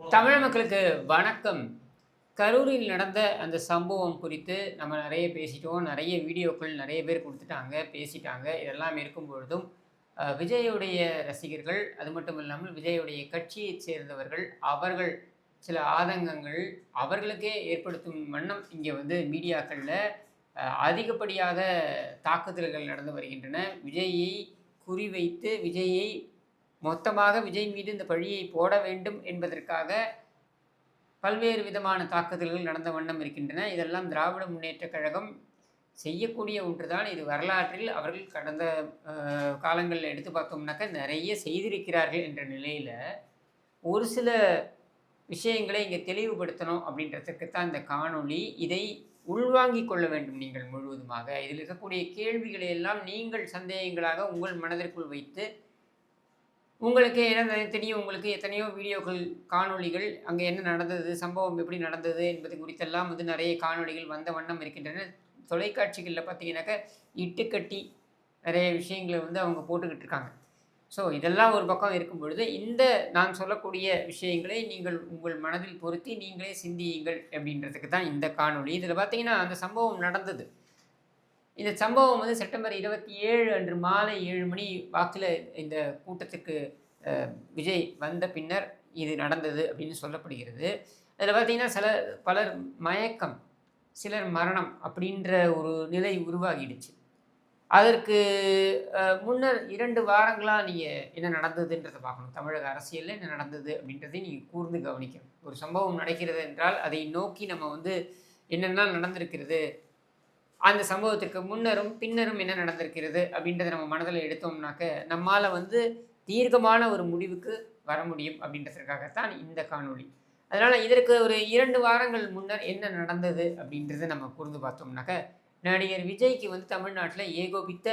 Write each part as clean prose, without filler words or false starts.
தமிழ் மக்களுக்கு வணக்கம். கரூரில் நடந்த அந்த சம்பவம் குறித்து நம்ம நிறைய பேசிட்டோம். நிறைய வீடியோக்கள் நிறைய பேர் குடுத்துட்டாங்க, பேசிட்டாங்க. இதெல்லாம் இருக்கும் பொழுதும், விஜயுடைய ரசிகர்கள், அது மட்டும் இல்லாமல் விஜயுடைய கட்சியைச் சேர்ந்தவர்கள், அவர்கள் சில ஆதங்கங்கள் அவர்களுக்கே ஏற்படுத்தும் வண்ணம் இங்கே வந்து மீடியாக்கள்ல அதிகப்படியாக தாக்குதல்கள் நடந்து வருகின்றன. விஜயை குறிவைத்து, விஜயை மொத்தமாக விஜய் மீது இந்த பழியை போட வேண்டும் என்பதற்காக பல்வேறு விதமான தாக்குதல்கள் நடந்த வண்ணம் இருக்கின்றன. இதெல்லாம் திராவிட முன்னேற்றக் கழகம் செய்யக்கூடிய ஒன்றுதான். இது வரலாற்றில் அவர்கள் கடந்த காலங்களில் எடுத்து பார்த்தோம்னாக்க நிறைய செய்திருக்கிறார்கள் என்ற நிலையில் ஒரு சில விஷயங்களை இங்கே தெளிவுபடுத்தணும் அப்படின்றதுக்குத்தான் இந்த காணொளி. இதை உள்வாங்கிக் கொள்ள வேண்டும் நீங்கள் முழுவதுமாக. இதில் இருக்கக்கூடிய கேள்விகளை எல்லாம் நீங்கள் சந்தேகங்களாக உங்கள் மனதிற்குள் வைத்து, உங்களுக்கு என்ன தெரியும், உங்களுக்கு எத்தனையோ வீடியோக்கள், காணொளிகள், அங்கே என்ன நடந்தது, சம்பவம் எப்படி நடந்தது என்பது குறித்தெல்லாம் வந்து நிறைய காணொளிகள் வந்த வண்ணம் இருக்கின்றன. தொலைக்காட்சிகளில் பார்த்தீங்கன்னாக்க இட்டுக்கட்டி நிறைய விஷயங்களை வந்து அவங்க போட்டுக்கிட்டு இருக்காங்க. ஸோ இதெல்லாம் ஒரு பக்கம் இருக்கும் பொழுது, இந்த நான் சொல்லக்கூடிய விஷயங்களை நீங்கள் உங்கள் மனதில் பொருத்தி நீங்களே சிந்தியுங்கள் அப்படின்றதுக்கு தான் இந்த காணொளி. இதில் பார்த்தீங்கன்னா அந்த சம்பவம் நடந்தது. இந்த சம்பவம் வந்து செப்டம்பர் 27 அன்று மாலை 7 மணி வாக்கில் இந்த கூட்டத்துக்கு விஜய் வந்த பின்னர் இது நடந்தது அப்படின்னு சொல்லப்படுகிறது. அதில் பார்த்திங்கன்னா பலர் மயக்கம், சிலர் மரணம் அப்படின்ற ஒரு நிலை உருவாகிடுச்சு. அதற்கு முன்னர் 2 வாரங்களாக நீங்கள் என்ன நடந்ததுன்றதை பார்க்கணும். தமிழக அரசியலில் என்ன நடந்தது அப்படின்றதை நீங்கள் கூர்ந்து கவனிக்கணும். ஒரு சம்பவம் நடக்கிறது என்றால் அதை நோக்கி நம்ம வந்து என்னென்ன நடந்திருக்கிறது, அந்த சம்பவத்திற்கு முன்னரும் பின்னரும் என்ன நடந்திருக்கிறது அப்படின்றத நம்ம மனதில் எடுத்தோம்னாக்க நம்மால் வந்து தீர்க்கமான ஒரு முடிவுக்கு வர முடியும் அப்படின்றதுக்காகத்தான் இந்த காணொளி. அதனால் இதற்கு ஒரு 2 வாரங்கள் முன்னர் என்ன நடந்தது அப்படின்றத நம்ம கூர்ந்து பார்த்தோம்னாக்க, நடிகர் விஜய்க்கு வந்து தமிழ்நாட்டில் ஏகோபித்த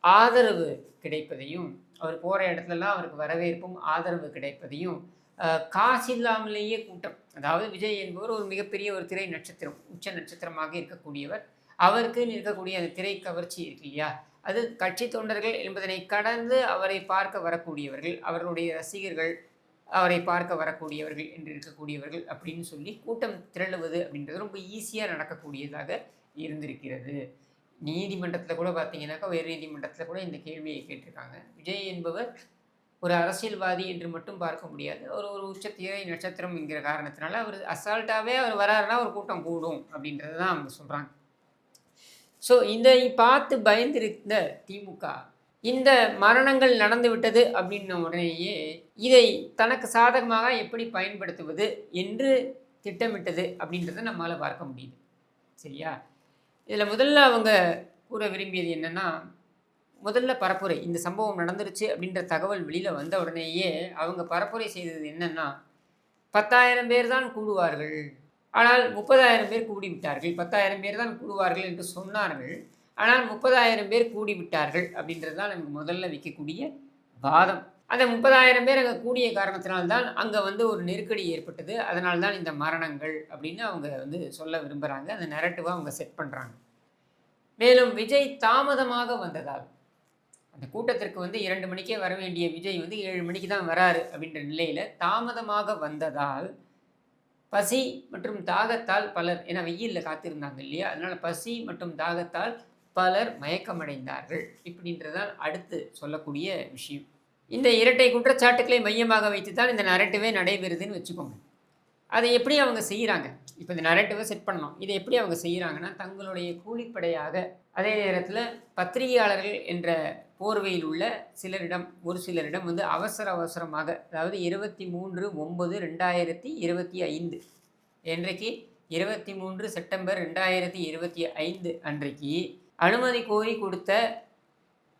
ஆதரவு கிடைப்பதையும், அவர் போகிற இடத்துலலாம் அவருக்கு வரவேற்பும் ஆதரவு கிடைப்பதையும், காசு இல்லாமலேயே கூட்டம், அதாவது விஜய் என்பவர் ஒரு மிகப்பெரிய ஒரு திரை நட்சத்திரம், உச்ச நட்சத்திரமாக இருக்கக்கூடியவர். அவருக்கு இருக்கக்கூடிய அந்த திரை கவர்ச்சி இருக்கு இல்லையா, அது கட்சி தொண்டர்கள் என்பதனை கடந்து அவரை பார்க்க வரக்கூடியவர்கள், அவர்களுடைய ரசிகர்கள், அவரை பார்க்க வரக்கூடியவர்கள் என்று இருக்கக்கூடியவர்கள் அப்படின்னு சொல்லி கூட்டம் திரளுவது அப்படின்றது ரொம்ப ஈஸியாக நடக்கக்கூடியதாக இருந்திருக்கிறது. நீதிமன்றத்தில் கூட பார்த்தீங்கன்னாக்கா, உயர் நீதிமன்றத்தில் கூட இந்த கேள்வியை கேட்டிருக்காங்க. விஜய் என்பவர் ஒரு அரசியல்வாதி என்று மட்டும் பார்க்க முடியாது, ஒரு உச்ச திரை நட்சத்திரம் என்கிற காரணத்தினால அவர் அசால்ட்டாகவே அவர் வராருன்னா ஒரு கூட்டம் கூடும் அப்படின்றது தான் அவங்க சொல்கிறாங்க. ஸோ இதை பார்த்து பயந்திருந்த திமுக இந்த மரணங்கள் நடந்து விட்டது அப்படின்ன உடனேயே இதை தனக்கு சாதகமாக எப்படி பயன்படுத்துவது என்று திட்டமிட்டது அப்படின்றத நம்மளால் பார்க்க முடியுது. சரியா? இதில் முதல்ல அவங்க கூற விரும்பியது என்னென்னா, முதல்ல பரப்புரை, இந்த சம்பவம் நடந்துருச்சு அப்படின்ற தகவல் வெளியில் வந்த உடனேயே அவங்க பரப்புரை செய்தது என்னென்னா, 10,000 பேர் தான் கூடுவார்கள், ஆனால் 30,000 பேர் கூடிவிட்டார்கள். 10,000 பேர் தான் கூடுவார்கள் என்று சொன்னார்கள், ஆனால் 30,000 பேர் கூடிவிட்டார்கள் அப்படின்றது தான் நமக்கு முதல்ல வைக்கக்கூடிய வாதம். அந்த 30,000 பேர் அங்கே கூடிய காரணத்தினால்தான் அங்கே வந்து ஒரு நெருக்கடி ஏற்பட்டது, அதனால்தான் இந்த மரணங்கள் அப்படின்னு அவங்க வந்து சொல்ல விரும்புகிறாங்க. அந்த நெரட்டிவாக அவங்க செட் பண்ணுறாங்க. மேலும் விஜய் தாமதமாக வந்ததால், அந்த கூட்டத்திற்கு வந்து 2 மணிக்கே வர வேண்டிய விஜய் வந்து 7 மணிக்கு தான் வராரு அப்படின்ற நிலையில் தாமதமாக வந்ததால் பசி மற்றும் தாகத்தால் பலர், ஏன்னா வெயிலில் காத்திருந்தாங்க இல்லையா, அதனால் பசி மற்றும் தாகத்தால் பலர் மயக்கமடைந்தார்கள் இப்படின்றதான் அடுத்து சொல்லக்கூடிய விஷயம். இந்த இரட்டை குற்றச்சாட்டுக்களை மையமாக வைத்து தான் இந்த நரேட்டிவே நடைபெறுதுன்னு வச்சுக்கோங்க. அதை எப்படி அவங்க செய்கிறாங்க, இப்போ இந்த நரேட்டிவை செட் பண்ணணும், இதை எப்படி அவங்க செய்கிறாங்கன்னா, தங்களுடைய கூலிப்படையாக, அதே நேரத்தில் பத்திரிகையாளர்கள் என்ற போர்வையில் உள்ள சிலரிடம், ஒரு சிலரிடம் வந்து அவசரமாக, அதாவது 23/9/2025 என்றைக்கு 23 செப்டம்பர் 2025 அன்றைக்கு அனுமதி கோரி கொடுத்த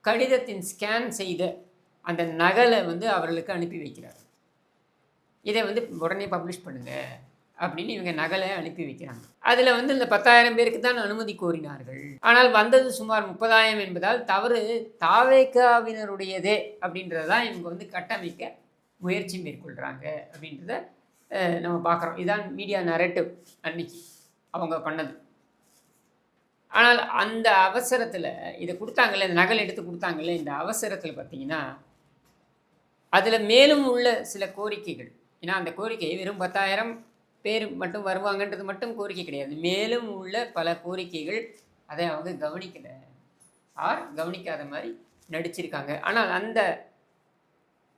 கடிதத்தின் ஸ்கேன் செய்த அந்த நகலை வந்து அவர்களுக்கு அனுப்பி வைக்கிறார். இதை வந்து உடனே பப்ளிஷ் பண்ணுங்க அப்படின்னு இவங்க நகலை அனுப்பி வைக்கிறாங்க. அதில் வந்து இந்த 10,000 பேருக்கு தான் அனுமதி கோரினார்கள், ஆனால் வந்தது சுமார் 30,000 என்பதால் தவறு தாவேகாவினருடையதே அப்படின்றதான் இவங்க வந்து கட்டமைக்க முயற்சி மேற்கொள்கிறாங்க அப்படின்றத நம்ம பார்க்குறோம். இதுதான் மீடியா நரேட்டிவ் அன்னைக்கு அவங்க பண்ணது. ஆனால் அந்த அவசரத்தில் இதை கொடுத்தாங்கல்ல, இந்த நகல் எடுத்து கொடுத்தாங்கல்ல, இந்த அவசரத்தில் பார்த்தீங்கன்னா அதில் மேலும் உள்ள சில கோரிக்கைகள், ஏன்னா அந்த கோரிக்கை வெறும் 10,000 பேர் மட்டும் வருவாங்கன்றது மட்டும் கோரிக்கை கிடையாது. மேலும் உள்ள பல கோரிக்கைகள் அதை அவங்க கவனிக்கலை கவனிக்காத மாதிரி நடிச்சிருக்காங்க. ஆனால் அந்த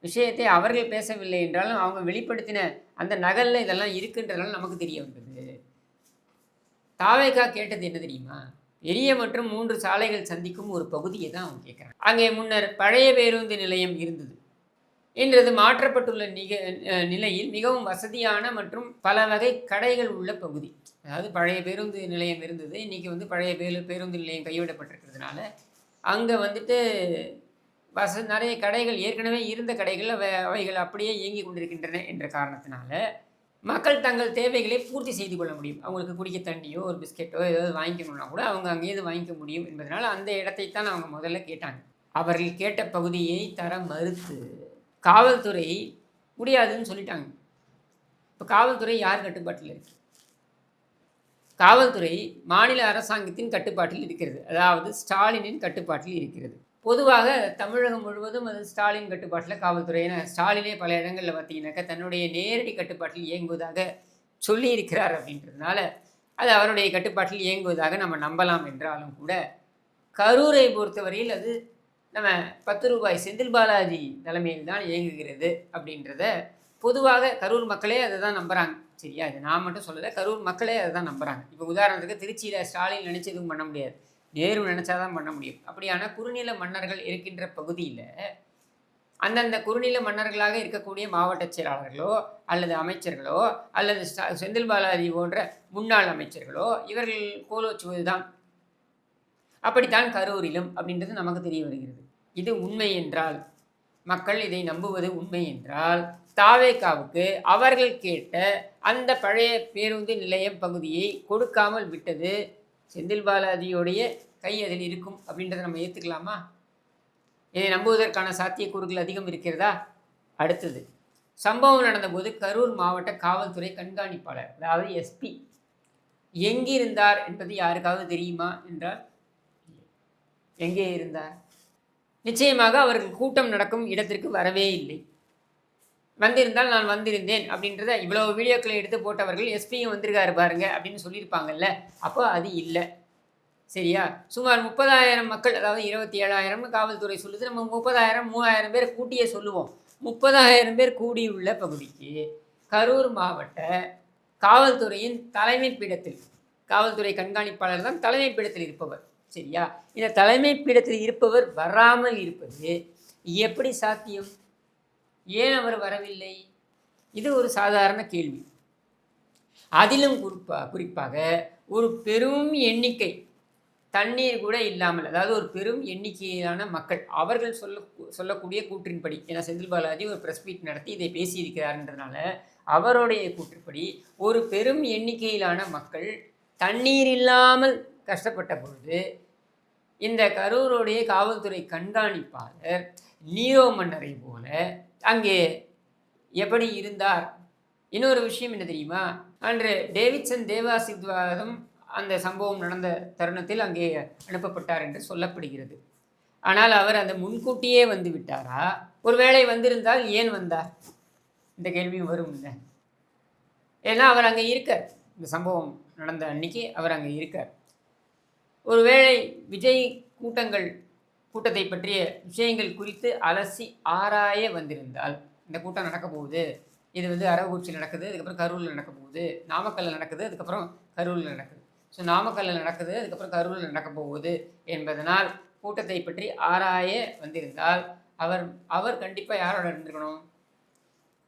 விஷயத்தை அவர்கள் பேசவில்லை என்றாலும் அவங்க வெளிப்படுத்தின அந்த நகலில் இதெல்லாம் இருக்குன்றதுனால நமக்கு தெரிய வந்தது. தாவேகா கேட்டது என்ன தெரியுமா? பெரிய மற்றும் 3 சாலைகள் சந்திக்கும் ஒரு பகுதியை தான் அவங்க கேட்குறாங்க. அங்கே முன்னர் பழைய பேருந்து நிலையம் இருந்தது. இன்றது மாற்றப்பட்டுள்ள நிலையில் மிகவும் வசதியான மற்றும் பல வகை கடைகள் உள்ள பகுதி. அதாவது பழைய பேருந்து நிலையம் இருந்தது, இன்றைக்கி வந்து பழைய பேருந்து நிலையம் கைவிடப்பட்டிருக்கிறதுனால அங்கே வந்துட்டு நிறைய கடைகள் ஏற்கனவே இருந்த கடைகள் அவைகள் அப்படியே இயங்கி கொண்டிருக்கின்றன என்ற காரணத்தினால மக்கள் தங்கள் தேவைகளை பூர்த்தி செய்து கொள்ள முடியும். அவங்களுக்கு குடிக்க தண்ணியோ ஒரு பிஸ்கெட்டோ ஏதாவது வாங்கிக்கணும்னா கூட அவங்க அங்கேயிருந்து வாங்கிக்க முடியும் என்பதனால் அந்த இடத்தைத்தான் அவங்க முதல்ல கேட்டாங்க. அவர்கள் கேட்ட பகுதியை தர மறுத்து காவல்துறை முடியாதுன்னு சொல்லிட்டாங்க. இப்போ காவல்துறை யார் கட்டுப்பாட்டில் இருக்குது? காவல்துறை மாநில அரசாங்கத்தின் கட்டுப்பாட்டில் இருக்கிறது. அதாவது ஸ்டாலினின் கட்டுப்பாட்டில் இருக்கிறது. பொதுவாக தமிழகம் முழுவதும் அது ஸ்டாலின் கட்டுப்பாட்டில் காவல்துறை. ஏன்னா ஸ்டாலினே பல இடங்களில் பார்த்தீங்கன்னாக்கா தன்னுடைய நேரடி கட்டுப்பாட்டில் இயங்குவதாக சொல்லியிருக்கிறார். அப்படின்றதுனால அது அவருடைய கட்டுப்பாட்டில் இயங்குவதாக நம்ம நம்பலாம். என்றாலும் கூட கரூரை பொறுத்தவரையில் அது நம்ம 10 ரூபாய் செந்தில் பாலாஜி தலைமையில் தான் இயங்குகிறது அப்படின்றத பொதுவாக கரூர் மக்களே அதை தான் நம்புகிறாங்க. சரியா? இது நான் மட்டும் சொல்லலை, கரூர் மக்களே அதை தான் நம்புகிறாங்க. இப்போ உதாரணத்துக்கு திருச்சியில் ஸ்டாலின் நினச்சி எதுவும் பண்ண முடியாது, நேரு நினச்சாதான் பண்ண முடியும். அப்படியான குறுநில மன்னர்கள் இருக்கின்ற பகுதியில் அந்தந்த குறுநில மன்னர்களாக இருக்கக்கூடிய மாவட்ட செயலாளர்களோ அல்லது அமைச்சர்களோ அல்லது செந்தில் பாலாஜி போன்ற முன்னாள் அமைச்சர்களோ இவர்கள் கோலோச்சுவது தான். அப்படித்தான் கரூரிலும் அப்படின்றது நமக்கு தெரிய வருகிறது. இது உண்மை என்றால், மக்கள் இதை நம்புவது உண்மை என்றால், தாவேகாவுக்கு அவர்கள் கேட்ட அந்த பழைய பேருந்து நிலையம் பகுதியை கொடுக்காமல் விட்டது செந்தில் பாலாஜியோடைய கை அதில் இருக்கும் அப்படின்றத நம்ம ஏற்றுக்கலாமா? இதை நம்புவதற்கான சாத்தியக்கூறுகள் அதிகம் இருக்கிறதா? அடுத்தது, சம்பவம் நடந்தபோது கரூர் மாவட்ட காவல்துறை கண்காணிப்பாளர் அதாவது எஸ்பி எங்கிருந்தார் என்பது யாருக்காவது தெரியுமா என்றால் எங்கே இருந்தார்? நிச்சயமாக அவர்கள் கூட்டம் நடக்கும் இடத்திற்கு வரவே இல்லை. வந்திருந்தால் நான் வந்திருந்தேன் அப்படின்றத இவ்வளோ வீடியோக்களை எடுத்து போட்டவர்கள் எஸ்பியும் வந்திருக்காரு பாருங்க அப்படின்னு சொல்லியிருப்பாங்கல்ல. அப்போ அது இல்லை. சரியா? சுமார் 30,000 மக்கள், அதாவது 27,000 காவல்துறை சொல்லுது, நம்ம 30,000 3,000 பேர் கூட்டியே சொல்லுவோம். 30,000 பேர் கூடியுள்ள பகுதிக்கு கரூர் மாவட்ட காவல்துறையின் தலைமை பீடத்தில், காவல்துறை கண்காணிப்பாளர் தான் தலைமை பீடத்தில் இருப்பவர். சரியா? இந்த தலைமை பீடத்தில் இருப்பவர் வராமல் இருப்பது எப்படி சாத்தியம்? ஏன் அவர் வரவில்லை? இது ஒரு சாதாரண கேள்வி. அதிலும் குறிப்பாக ஒரு பெரும் எண்ணிக்கை தண்ணீர் கூட இல்லாமல், அதாவது ஒரு பெரும் எண்ணிக்கையிலான மக்கள் அவர்கள் சொல்லக்கூடிய கூற்றின்படி, ஏன்னா செந்தில் பாலாஜி ஒரு ப்ரெஸ் மீட் நடத்தி இதை பேசியிருக்கிறார்ன்றதுனால அவருடைய கூற்றுப்படி ஒரு பெரும் எண்ணிக்கையிலான மக்கள் தண்ணீர் இல்லாமல் கஷ்டப்பட்ட பொழுது இந்த கரூருடைய காவல்துறை கண்காணிப்பாளர் நீரோ மன்னரை போல அங்கே எப்படி இருந்தார்? இன்னொரு விஷயம் என்ன தெரியுமா? அன்று டேவிட்சன் தேவாசிர்வாதம் அந்த சம்பவம் நடந்த தருணத்தில் அங்கே அனுப்பப்பட்டார் என்று சொல்லப்படுகிறது. ஆனால் அவர் அந்த முன்கூட்டியே வந்து விட்டாரா? ஒருவேளை வந்திருந்தால் ஏன் வந்தார்? இந்த கேள்வியும் வரும் இல்லை. ஏன்னா அவர் அங்கே இருக்கார். இந்த சம்பவம் நடந்த அன்னைக்கு அவர் அங்கே இருக்கார். ஒருவேளை விஜய் கூட்டத்தை பற்றிய விஷயங்கள் குறித்து அலசி ஆராய வந்திருந்தால், இந்த கூட்டம் நடக்க போகுது, இது வந்து அரவக்குறிச்சியில் நடக்குது, அதுக்கப்புறம் கரூரில் நடக்க போகுது, நாமக்கல்லில் நடக்குது, அதுக்கப்புறம் கரூரில் நடக்குது, ஸோ நாமக்கல்லில் நடக்குது, அதுக்கப்புறம் கரூரில் நடக்க போகுது என்பதனால் கூட்டத்தை பற்றி ஆராய வந்திருந்தால் அவர் கண்டிப்பாக யாரோட இருந்திருக்கணும்?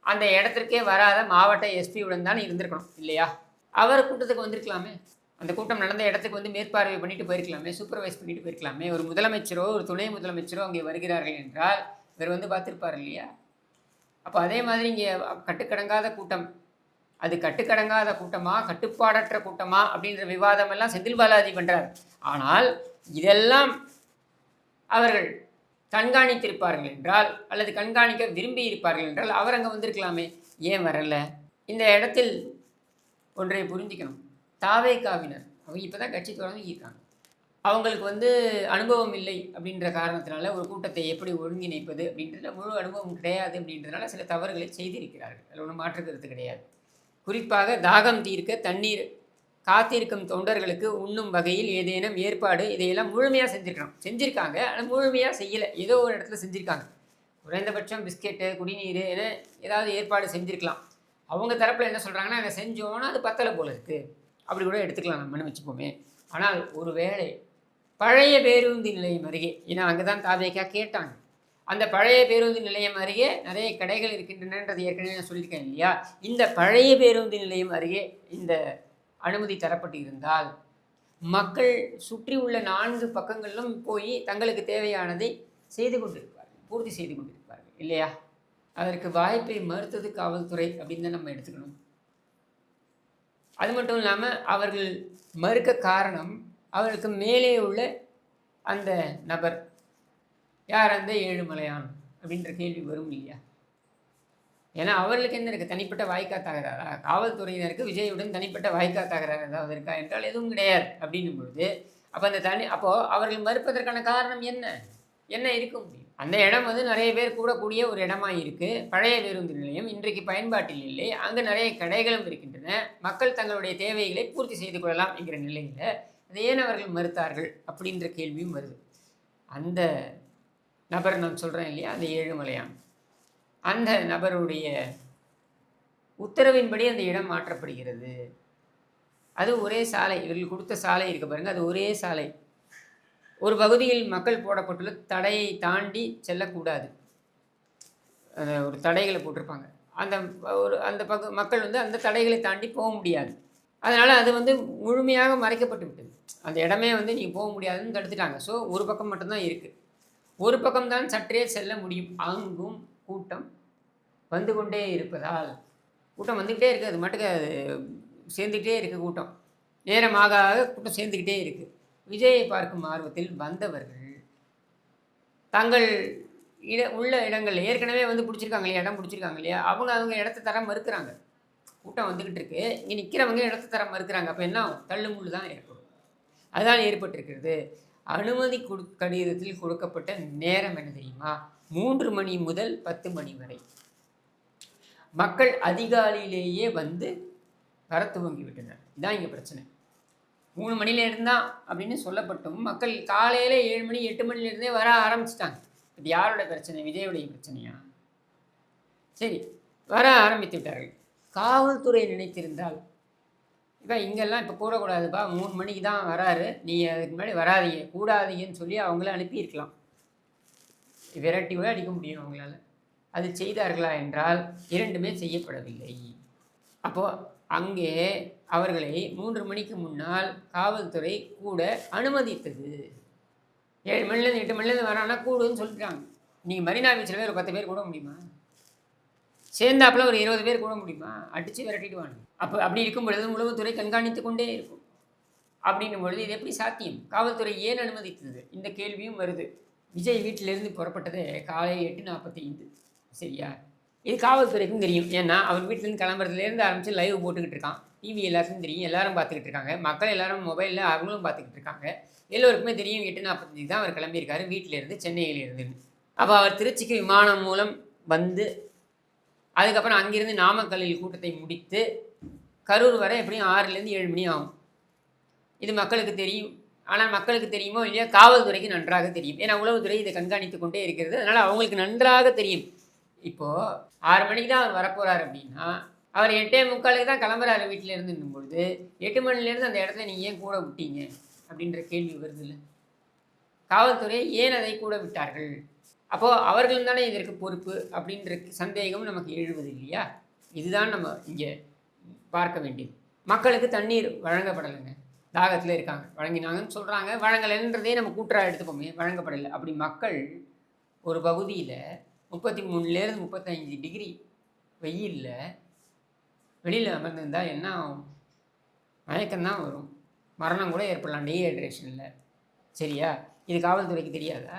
அந்த இடத்திற்கே வராத மாவட்ட எஸ்பியுடன் தான் இருந்திருக்கணும் இல்லையா? அவர் கூட்டத்துக்கு வந்திருக்கலாமே, அந்த கூட்டம் நடந்த இடத்துக்கு வந்து மேற்பார்வை பண்ணிட்டு போயிருக்கலாமே, சூப்பர்வைஸ் பண்ணிட்டு போயிருக்கலாமே. ஒரு முதலமைச்சரோ ஒரு துணை முதலமைச்சரோ அங்கே வருகிறார்கள் என்றால் இவர் வந்து பார்த்துருப்பார் இல்லையா? அப்போ அதே மாதிரி இங்கே கட்டுக்கடங்காத கூட்டம், அது கட்டுக்கடங்காத கூட்டமா கட்டுப்பாடற்ற கூட்டமா அப்படின்ற விவாதம் எல்லாம் செந்தில் பாலாஜி பண்ணுறார். ஆனால் இதெல்லாம் அவர்கள் கண்காணித்திருப்பார்கள் என்றால், அல்லது கண்காணிக்க விரும்பி இருப்பார்கள் என்றால் அவர் அங்கே வந்திருக்கலாமே, ஏன் வரல? இந்த இடத்தில் ஒன்றை புரிஞ்சிக்கணும். தாவேகாவினர் அவங்க இப்போ தான் கட்சி தொடங்கி இருக்காங்க. அவங்களுக்கு வந்து அனுபவம் இல்லை அப்படின்ற காரணத்தினால ஒரு கூட்டத்தை எப்படி ஒருங்கிணைப்பது அப்படின்றதுல முழு அனுபவம் கிடையாது அப்படின்றதுனால சில தவறுகளை செய்திருக்கிறார்கள். அதில் ஒன்றும் மாற்று கருத்து கிடையாது. குறிப்பாக தாகம் தீர்க்க தண்ணீர் காத்திருக்கும் தொண்டர்களுக்கு உண்ணும் வகையில் ஏதேனும் ஏற்பாடு இதையெல்லாம் முழுமையாக செஞ்சுருக்காங்க. ஆனால் முழுமையாக செய்யலை. ஏதோ ஒரு இடத்துல செஞ்சுருக்காங்க. குறைந்தபட்சம் பிஸ்கெட்டு குடிநீர் என ஏதாவது ஏற்பாடு செஞ்சுருக்கலாம். அவங்க தரப்பில் என்ன சொல்கிறாங்கன்னா, நாங்கள் செஞ்சோன்னா அது பத்தலை போல இருக்குது, அப்படி கூட எடுத்துக்கலாம் நம்மன்னு வச்சுப்போமே. ஆனால் ஒரு வேளை பழைய பேருந்து நிலையம் அருகே, ஏன்னா அங்கே தான் தாவேக்கா கேட்டாங்க, அந்த பழைய பேருந்து நிலையம் அருகே நிறைய கடைகள் இருக்கின்றனன்றது ஏற்கனவே நான் சொல்லியிருக்கேன் இல்லையா. இந்த பழைய பேருந்து நிலையம் அருகே இந்த அனுமதி தரப்பட்டு இருந்தால் மக்கள் சுற்றி உள்ள 4 பக்கங்களிலும் போய் தங்களுக்கு தேவையானதை செய்து கொண்டிருப்பார்கள், பூர்த்தி செய்து கொண்டிருப்பார்கள் இல்லையா. அதற்கு வாய்ப்பை மறுத்தது காவல்துறை அப்படின்னு தான் நம்ம எடுத்துக்கணும். அது மட்டும் இல்லாமல் அவர்கள் மறுக்க காரணம், அவருக்கு மேலே உள்ள அந்த நபர் யார், அந்த ஏழுமலையான் அப்படின்ற கேள்வி வரும் இல்லையா. ஏன்னா அவர்களுக்கு என்ன இருக்குது, தனிப்பட்ட வாய்க்கா தகராறா? காவல்துறையினருக்கு விஜயுடன் தனிப்பட்ட வாய்க்கா தகராறு ஏதாவது இருக்கா என்றால் எதுவும் கிடையாது. அப்படின்னும் பொழுது அப்போது அவர்கள் மறுப்பதற்கான காரணம் என்ன இருக்க முடியும்? அந்த இடம் வந்து நிறைய பேர் கூடக்கூடிய ஒரு இடமா இருக்குது. பழைய பேருந்து நிலையம் இன்றைக்கு பயன்பாட்டில் இல்லை. அங்கே நிறைய கடைகளும் இருக்கின்றன. மக்கள் தங்களுடைய தேவைகளை பூர்த்தி செய்து கொள்ளலாம் என்கிற நிலையில் அதை ஏன் அவர்கள் மறுத்தார்கள் அப்படின்ற கேள்வியும் வருது. அந்த நபர் நான் சொல்கிறேன் இல்லையா, அந்த ஏழுமலையான், அந்த நபருடைய உத்தரவின்படி அந்த இடம் மாற்றப்படுகிறது. அது ஒரே சாலை, இவர்கள் கொடுத்த சாலை இருக்க பாருங்கள், அது ஒரே சாலை. ஒரு பகுதியில் மக்கள் போடப்பட்டுள்ள தடையை தாண்டி செல்லக்கூடாது, ஒரு தடைகளை போட்டிருப்பாங்க. அந்த மக்கள் வந்து அந்த தடைகளை தாண்டி போக முடியாது. அதனால் அது வந்து முழுமையாக மறைக்கப்பட்டு விட்டது. அந்த இடமே வந்து நீங்கள் போக முடியாதுன்னு தடுத்துட்டாங்க. ஸோ ஒரு பக்கம் மட்டும்தான் இருக்குது. ஒரு பக்கம்தான் சற்றே செல்ல முடியும். அங்கும் கூட்டம் வந்து கொண்டே இருப்பதால், கூட்டம் வந்துக்கிட்டே இருக்குது, அது மட்டுக்கு அது சேர்ந்துக்கிட்டே இருக்குது. கூட்டம் நேரமாக கூட்டம் சேர்ந்துக்கிட்டே இருக்குது. விஜயை பார்க்கும் ஆர்வத்தில் வந்தவர்கள் தங்கள் உள்ள இடங்கள் ஏற்கனவே வந்து பிடிச்சிருக்காங்க இல்லையா, இடம் பிடிச்சிருக்காங்க இல்லையா, அவங்க இடத்த தர மறுக்கிறாங்க. கூட்டம் வந்துக்கிட்டு இருக்கு, இங்கே நிற்கிறவங்க இடத்த தர மறுக்கிறாங்க. அப்போ என்ன ஆகும்? தள்ளுமுள்ளு தான் ஏற்படும். அதுதான் ஏற்பட்டிருக்கிறது. அனுமதி கடிதத்தில் கொடுக்கப்பட்ட நேரம் என்ன தெரியுமா? 3 மணி முதல் 10 மணி வரை. மக்கள் அதிகாலையிலேயே வந்து வர துவங்கிவிட்டனர். இதுதான் இங்கே பிரச்சனை. 3 மணில இருந்தால் அப்படின்னு சொல்லப்பட்டும் மக்கள் காலையில் 7 மணி 8 மணிலேருந்தே வர ஆரம்பிச்சிட்டாங்க. இது யாரோட பிரச்சனை? விஜயுடைய பிரச்சனையா? சரி, வர ஆரம்பித்து விட்டார்கள். காவல்துறை நினைத்திருந்தால், இப்போ இங்கெல்லாம் இப்போ கூடக்கூடாதுப்பா, 3 மணிக்கு தான் வராரு, நீங்கள் அதுக்கு முன்னாடி வராதீங்க, கூடாதீங்கன்னு சொல்லி அவங்கள அனுப்பியிருக்கலாம். விரட்டி கூட அடிக்க முடியும் அவங்களால. அது செய்தார்களா என்றால் இரண்டுமே செய்யப்படவில்லை. அப்போது அங்கே அவர்களை 3 மணிக்கு முன்னால் காவல்துறை கூட அனுமதித்தது. 7 மணிலேருந்து 8 மணிலேருந்து வரானா கூடுன்னு சொல்லிட்டாங்க. நீங்கள் மரீனா பீச்சில் ஒரு 10 பேர் கூட முடியுமா? சேர்ந்தாப்பில் ஒரு 20 பேர் கூட முடியுமா? அடித்து விரட்டிடுவாங்க. அப்படி இருக்கும் பொழுது உளவுத்துறை கண்காணித்து கொண்டே இருக்கும். அப்படின்னும் பொழுது இது எப்படி சாத்தியம்? காவல்துறை ஏன் அனுமதித்தது? இந்த கேள்வியும் வருது. விஜய் வீட்டிலேருந்து புறப்பட்டது காலை 8:45. சரியா? இது காவல்துறைக்கும் தெரியும். ஏன்னா அவர் வீட்டிலேருந்து கிளம்புறதுலேருந்து ஆரம்பித்து லைவ் போட்டுக்கிட்டு இருக்கான். டிவி எல்லாருக்கும் தெரியும், எல்லாரும் பார்த்துக்கிட்டு இருக்காங்க. மக்கள் எல்லாரும் மொபைலில் அவங்களும் பார்த்துக்கிட்டு இருக்காங்க. எல்லோருக்குமே தெரியும் 8:45 தான் அவர் கிளம்பியிருக்காரு வீட்டிலேருந்து, சென்னையிலேருந்து. அப்போ அவர் திருச்சிக்கு விமானம் மூலம் வந்து அதுக்கப்புறம் அங்கிருந்து நாமக்கல்லில் கூட்டத்தை முடித்து கரூர் வரை எப்படியும் 6லேருந்து 7 மணி ஆகும். இது மக்களுக்கு தெரியும். ஆனால் மக்களுக்கு தெரியுமோ இல்லையா, காவல்துறைக்கு நன்றாக தெரியும். ஏன்னா உளவுத்துறை இதை கண்காணித்து கொண்டே இருக்கிறது. அதனால் அவங்களுக்கு நன்றாக தெரியும். இப்போது 6 மணிக்கு தான் அவர் வரப்போகிறார் அப்படின்னா, அவர் 8:45 தான் கிளம்புறாரு வீட்டிலேருந்து பொழுது 8 மணிலேருந்து அந்த இடத்துல நீங்கள் ஏன் கூட விட்டீங்க அப்படின்ற கேள்வி வருது இல்லை. காவல்துறை ஏன் அதை கூட விட்டார்கள்? அப்போது அவர்களும் தானே இதற்கு பொறுப்பு அப்படின்ற சந்தேகம் நமக்கு எழுவது இல்லையா? இதுதான் நம்ம இங்கே பார்க்க வேண்டியது. மக்களுக்கு தண்ணீர் வழங்கப்படலைங்க, தாகத்தில் இருக்காங்க, வழங்கினாங்கன்னு சொல்கிறாங்க. வழங்கலைன்றதே நம்ம கூற்றாக எடுத்துப்போமே, வழங்கப்படலை. அப்படி மக்கள் ஒரு பகுதியில் 33லேருந்து 35 டிகிரி வெயிலில் வெளியில் அமர்ந்திருந்தால் என்ன ஆகும்? மயக்கம்தான் வரும், மரணம் கூட ஏற்படலாம் டீஹைட்ரேஷனில். சரியா? இது காவல்துறைக்கு தெரியாதா?